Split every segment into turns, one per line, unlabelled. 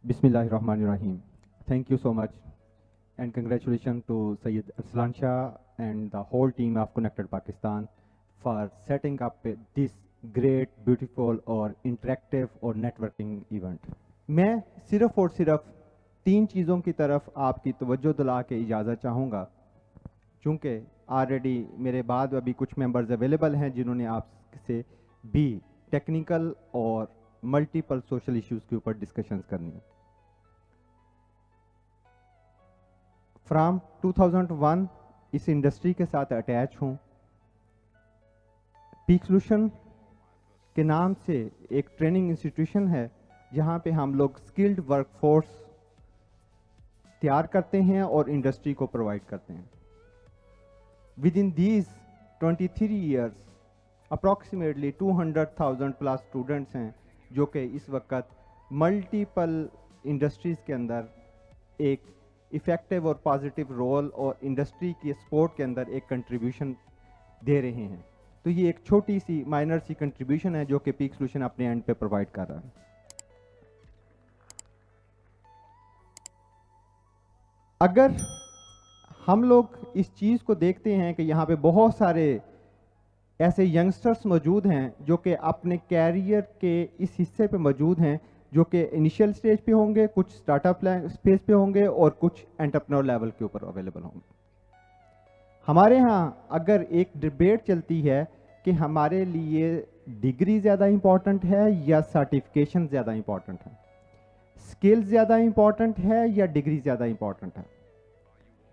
Bismillahirrahmanirrahim. Thank you so much and congratulations to Sayyid Arslan Shah and the whole team of Connected Pakistan for setting up this great, beautiful और interactive और networking event. मैं सिर्फ और सिर्फ तीन चीज़ों की तरफ आपकी तवज्जो दिला के इजाज़त चाहूँगा, चूँकि ऑलरेडी मेरे बाद अभी कुछ मेंबर्स अवेलेबल हैं जिन्होंने आपसे भी टेक्निकल और मल्टीपल सोशल इश्यूज़ के ऊपर डिस्कशंस करनी है। फ्रॉम 2001 इस इंडस्ट्री के साथ अटैच हूँ। पीक सॉल्यूशन के नाम से एक ट्रेनिंग इंस्टीट्यूशन है जहाँ पे हम लोग स्किल्ड वर्कफोर्स तैयार करते हैं और इंडस्ट्री को प्रोवाइड करते हैं। With in these 23 years approximately 200,000 plus students हैं जो कि इस वक्त मल्टीपल इंडस्ट्रीज़ के अंदर एक इफ़ेक्टिव और पॉजिटिव रोल और इंडस्ट्री की सपोर्ट के अंदर एक कंट्रीब्यूशन दे रहे हैं। तो ये एक छोटी सी माइनर सी कंट्रीब्यूशन है जो कि पीक सॉल्यूशन अपने एंड पे प्रोवाइड कर रहा है। अगर हम लोग इस चीज़ को देखते हैं कि यहाँ पे बहुत सारे ऐसे यंगस्टर्स मौजूद हैं जो कि अपने कैरियर के इस हिस्से पे मौजूद हैं, जो कि इनिशियल स्टेज पे होंगे, कुछ स्टार्टअप स्पेस पे होंगे और कुछ एंटरप्रेन्योर लेवल के ऊपर अवेलेबल होंगे। हमारे यहाँ अगर एक डिबेट चलती है कि हमारे लिए डिग्री ज़्यादा इम्पॉर्टेंट है या सर्टिफिकेशन ज़्यादा इम्पॉर्टेंट है, स्किल ज़्यादा इम्पॉर्टेंट है या डिग्री ज़्यादा इम्पॉर्टेंट है,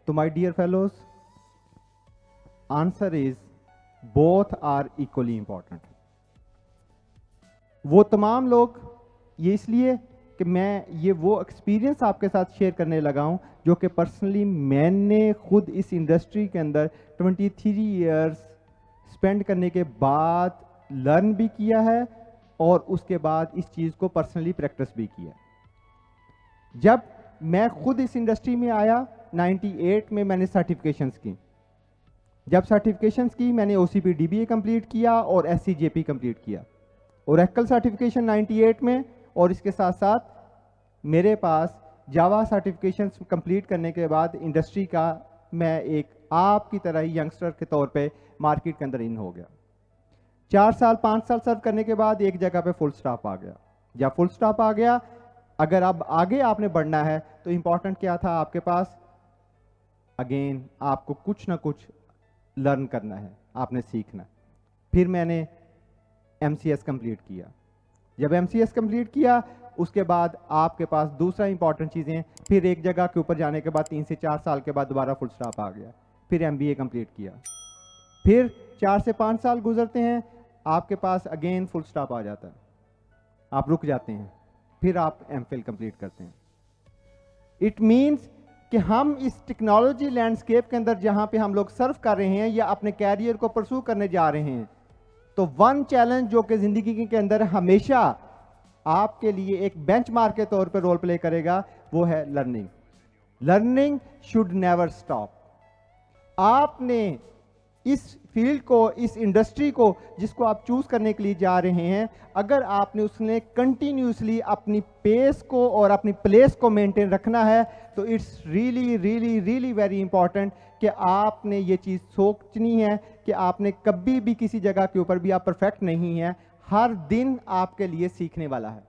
तो my dear fellows, answer is both are equally important. वो तमाम लोग, ये इसलिए कि मैं ये वो एक्सपीरियंस आपके साथ शेयर करने लगा हूं जो कि पर्सनली मैंने खुद इस इंडस्ट्री के अंदर 23 इयर्स स्पेंड करने के बाद लर्न भी किया है और उसके बाद इस चीज़ को पर्सनली प्रैक्टिस भी किया। जब मैं खुद इस इंडस्ट्री में आया 98 में मैंने सर्टिफिकेशंस की। जब सर्टिफिकेशंस की मैंने OCP DBA कंप्लीट किया और SCJP कंप्लीट किया, ओरेकल सर्टिफिकेशन 98 में, और इसके साथ साथ मेरे पास जावा सर्टिफिकेशन कंप्लीट करने के बाद इंडस्ट्री का मैं एक आपकी तरह ही यंगस्टर के तौर पे मार्केट के अंदर इन हो गया। 4 साल 5 साल सर्व करने के बाद एक जगह पे फुल स्टॉप आ गया। जब फुल स्टॉप आ गया, अगर अब आगे आपने बढ़ना है तो इंपॉर्टेंट क्या था आपके पास? अगेन आपको कुछ ना कुछ लर्न करना है, आपने सीखना। फिर मैंने MCS कंप्लीट किया। जब MCS कंप्लीट किया उसके बाद आपके पास दूसरा इंपॉर्टेंट चीज़ें, फिर एक जगह के ऊपर जाने के बाद 3 से 4 साल के बाद दोबारा फुल स्टॉप आ गया। फिर MBA कंप्लीट किया। फिर 4 से 5 साल गुजरते हैं, आपके पास अगेन फुल स्टॉप आ जाता है, आप रुक जाते हैं। फिर आप MPhil कंप्लीट करते हैं। इट मीन्स कि हम इस टेक्नोलॉजी लैंडस्केप के अंदर जहां पे हम लोग सर्व कर रहे हैं या अपने कैरियर को परस्यू करने जा रहे हैं, तो वन चैलेंज जो कि जिंदगी के अंदर हमेशा आपके लिए एक बेंचमार्क के तौर पर रोल प्ले करेगा, वो है learning. Learning should never stop. आपने इस फील्ड को, इस इंडस्ट्री को जिसको आप चूज करने के लिए जा रहे हैं, अगर आपने उसने कंटिन्यूसली अपनी पेस को और अपनी प्लेस को मेंटेन रखना है, तो it's really really really very important कि आपने ये चीज़ सोचनी है कि आपने कभी भी किसी जगह के ऊपर भी आप परफेक्ट नहीं है। हर दिन आपके लिए सीखने वाला है,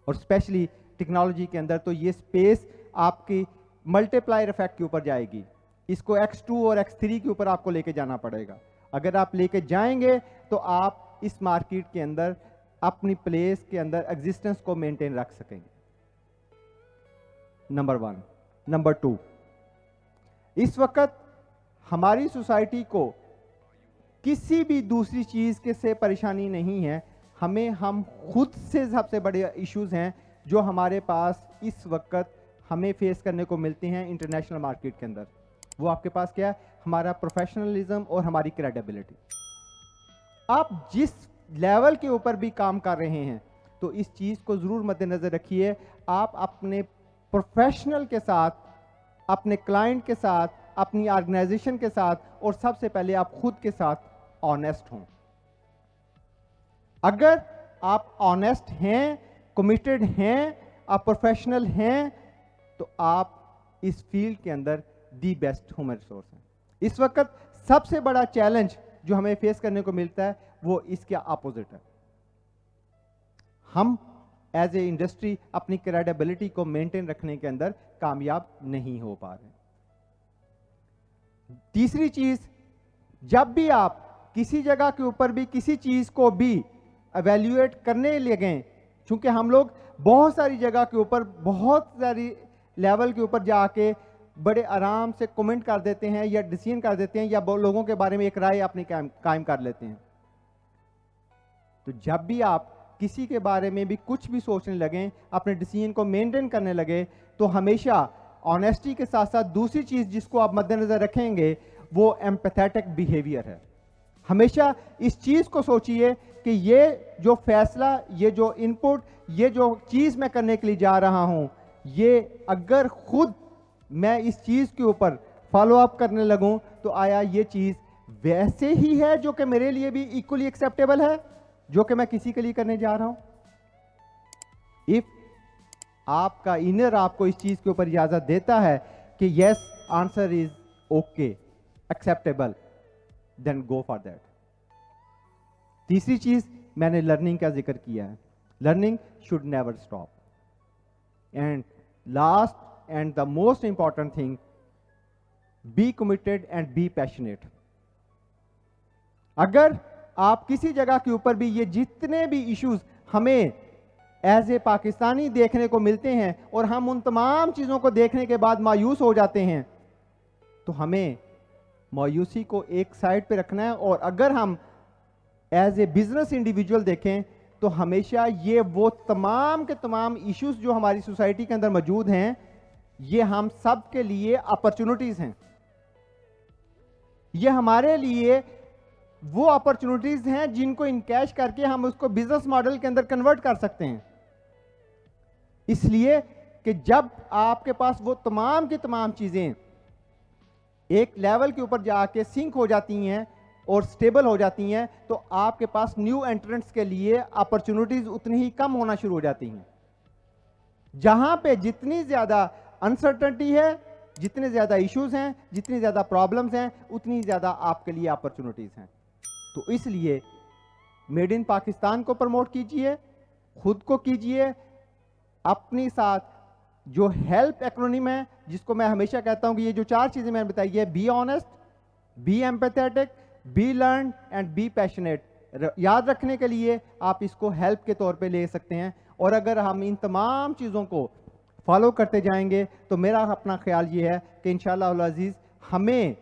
और स्पेशली टेक्नोलॉजी के अंदर तो ये स्पेस आपकी मल्टीप्लायर इफेक्ट के ऊपर जाएगी। इसको X2 और X3 के ऊपर आपको लेके जाना पड़ेगा। अगर आप लेके जाएंगे तो आप इस मार्केट के अंदर अपनी प्लेस के अंदर एग्जिस्टेंस को मेंटेन रख सकेंगे। नंबर 1। नंबर 2, इस वक्त हमारी सोसाइटी को किसी भी दूसरी चीज के से परेशानी नहीं है, हम खुद से सबसे बड़े इश्यूज हैं जो हमारे पास इस वक्त हमें फेस करने को मिलते हैं इंटरनेशनल मार्केट के अंदर। वो आपके पास क्या है? हमारा प्रोफेशनलिज्म और हमारी क्रेडिबिलिटी। आप जिस लेवल के ऊपर भी काम कर रहे हैं तो इस चीज को जरूर मद्देनजर रखिए। आप अपने प्रोफेशनल के साथ, अपने क्लाइंट के साथ, अपनी ऑर्गेनाइजेशन के साथ, और सबसे पहले आप खुद के साथ ऑनेस्ट हों। अगर आप ऑनेस्ट हैं, कमिटेड हैं आप प्रोफेशनल हैं, तो आप इस फील्ड के अंदर दी बेस्ट ह्यूमन रिसोर्स हैं। इस वक्त सबसे बड़ा चैलेंज जो हमें फेस करने को मिलता है वो इसके अपोजिट है। हम एज ए इंडस्ट्री अपनी क्रेडिबिलिटी को मेंटेन रखने के अंदर कामयाब नहीं हो पा रहे। तीसरी चीज, जब भी आप किसी जगह के ऊपर भी किसी चीज को भी एवेल्युएट करने लगे, चूंकि हम लोग बहुत सारी जगह के ऊपर बहुत सारी लेवल के ऊपर जाके बड़े आराम से कमेंट कर देते हैं या डिसीजन कर देते हैं या लोगों के बारे में एक राय अपनी कायम कर लेते हैं। तो जब भी आप किसी के बारे में भी कुछ भी सोचने लगे, अपने डिसीजन को मेंटेन करने लगे, तो हमेशा ऑनेस्टी के साथ साथ दूसरी चीज जिसको आप मद्देनजर रखेंगे वो एम्पैथेटिक बिहेवियर है। हमेशा इस चीज को सोचिए कि ये जो फैसला, ये जो इनपुट, ये जो चीज मैं करने के लिए जा रहा हूं, ये अगर खुद मैं इस चीज के ऊपर फॉलो अप करने लगूं तो आया ये चीज वैसे ही है जो कि मेरे लिए भी इक्वली एक्सेप्टेबल है जो कि मैं किसी के लिए करने जा रहा हूं। इफ आपका इनर आपको इस चीज के ऊपर इजाजत देता है कि yes answer is okay, acceptable, then go for that. तीसरी चीज मैंने लर्निंग का जिक्र किया है। Learning should never stop. And last and the most important thing, be committed and be passionate। अगर आप किसी जगह के ऊपर भी ये जितने भी इश्यूज हमें एज ए पाकिस्तानी देखने को मिलते हैं और हम उन तमाम चीजों को देखने के बाद मायूस हो जाते हैं, तो हमें मायूसी को एक साइड पे रखना है। और अगर हम एज ए बिजनेस इंडिविजुअल देखें तो हमेशा ये वो तमाम के तमाम इश्यूज जो हमारी सोसाइटी के अंदर मौजूद हैं, ये हम सब के लिए अपॉर्चुनिटीज हैं। ये हमारे लिए वो अपॉर्चुनिटीज हैं जिनको इनकैश करके हम उसको बिजनेस मॉडल के अंदर कन्वर्ट कर सकते हैं। इसलिए कि जब आपके पास वो तमाम की तमाम चीजें एक लेवल के ऊपर जाके सिंक हो जाती हैं और स्टेबल हो जाती हैं, तो आपके पास न्यू एंट्रेंट्स के लिए अपॉर्चुनिटीज उतनी ही कम होना शुरू हो जाती हैं। जहां पे जितनी ज्यादा अनसर्टेनिटी है, जितने ज्यादा इश्यूज हैं, जितनी ज्यादा प्रॉब्लम्स हैं, उतनी ज्यादा आपके लिए अपॉर्चुनिटीज हैं। तो इसलिए मेड इन पाकिस्तान को प्रमोट कीजिए, खुद को कीजिए, अपनी साथ जो हेल्प एक्रोनिम है जिसको मैं हमेशा कहता हूं कि ये जो 4 चीजें मैंने बताई है, be honest, be empathetic, be learn and be passionate, याद रखने के लिए आप इसको हेल्प के तौर पे ले सकते हैं। और अगर हम इन तमाम चीजों को फॉलो करते जाएंगे तो मेरा अपना ख्याल ये है कि इंशाअल्लाह अल अजीज हमें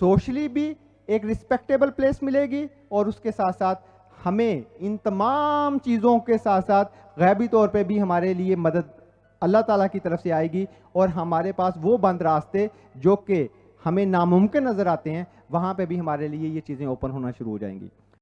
सोशली भी एक रिस्पेक्टेबल प्लेस मिलेगी और उसके साथ साथ हमें इन तमाम चीज़ों के साथ साथ गैबी तौर पे भी हमारे लिए मदद अल्लाह ताला की तरफ से आएगी और हमारे पास वो बंद रास्ते जो कि हमें नामुमकिन नज़र आते हैं, वहाँ पे भी हमारे लिए ये चीज़ें ओपन होना शुरू हो जाएंगी।